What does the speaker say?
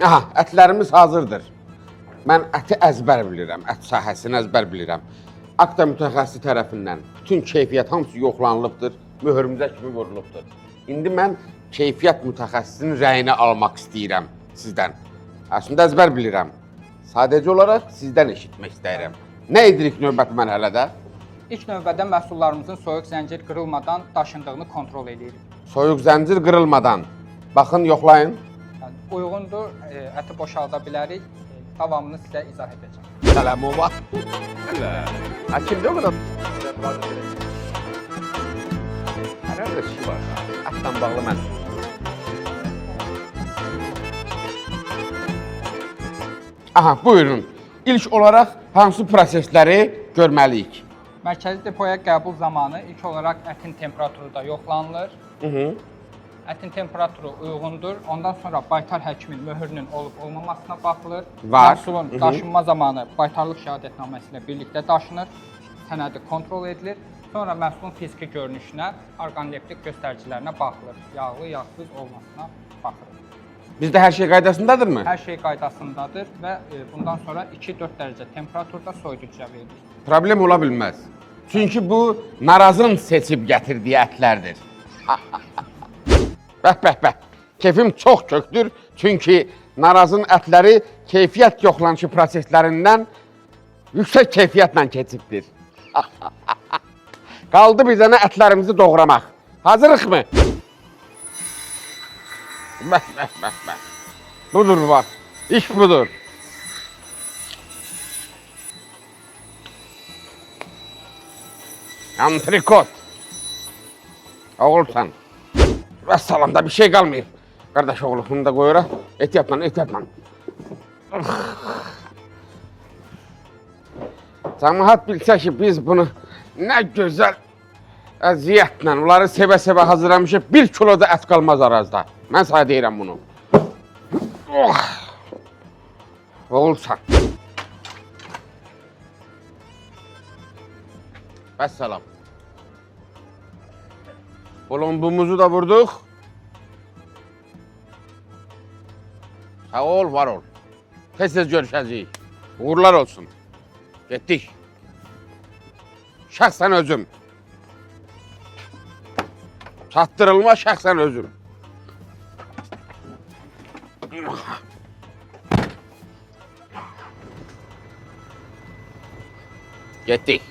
Aha, ətlərimiz hazırdır. Mən əti əzbər bilirəm, ət sahəsini əzbər bilirəm. Akta mütəxəssis tərəfindən bütün keyfiyyət hamısı yoxlanılıbdır, möhürümüzə kimi vurulubdur. İndi mən keyfiyyət mütəxəssisinin rəyini almaq istəyirəm sizdən. Əslində əzbər bilirəm. Sadəcə olaraq sizdən eşitmək istəyirəm. Nə edirik növbəti mərhələdə? İlk növbədə məhsullarımızın soyuq zəncir qırılmadan daşındığını kontrol edirik. Soyuq zəncir qırılmadan. Baxın, yoxlayın. Yəni, uyğundur, əti boşalda bilərik. Davamını sizə izah edəcəm. Sələmu var. Kimdə o qədər? Hər şey var. Ətlə bağlı mən. Aha, buyurun. İlk olaraq hansı prosesləri görməliyik? Mərkəzi depoya qəbul zamanı ilk olaraq ətin temperaturu da yoxlanılır. Ətin temperaturu uyğundur. Ondan sonra baytar həkimin möhürünün olub-olmamasına baxılır. Var. Məhsulun daşınma zamanı baytarlıq şəhadətnaməsi ilə birlikdə daşınır. Sənədi kontrol edilir. Sonra məhsulun fiziki görünüşünə, orqanoleptik göstəricilərinə baxılır. Yağlı, yağsız olmasına baxılır. Bizdə hər şey qaydasındadırmı? Hər şey qaydasındadır və bundan sonra 2-4 dərəcə temperaturda soyuducuya verilir. Problem ola bilməz. Çünki bu narazın seçib gətirdiyi ətlərdir. Bəh. Keyfim çox kökdür. Çünki narazın ətləri keyfiyyət yoxlanışı proseslərindən yüksək keyfiyyətlə keçibdir. Qaldı bizə nə ətlərimizi doğramaq. Hazırıq mı? Bəh. Budur var. İş budur. Antrikot. Oğulsan. Vəssalamda bir şey qalmayır. Qardaş oğlu, bunu da qoyuram. Ehtiyatla. Cəmaət bilsə ki, biz bunu nə gözəl əziyyətlə, onları sevə-sevə hazırlamışıq. 1 kilo da ət qalmaz arazda. Mən sana deyirəm bunu. Oğulsan. Vəssalam. Bulumbumuzu da vurduq. Sağ ol, var ol. Tez-tez görüşəcəyik. Uğurlar olsun. Getdik. Şəxsən özüm. Çatdırılma şəxsən özüm. Getdik.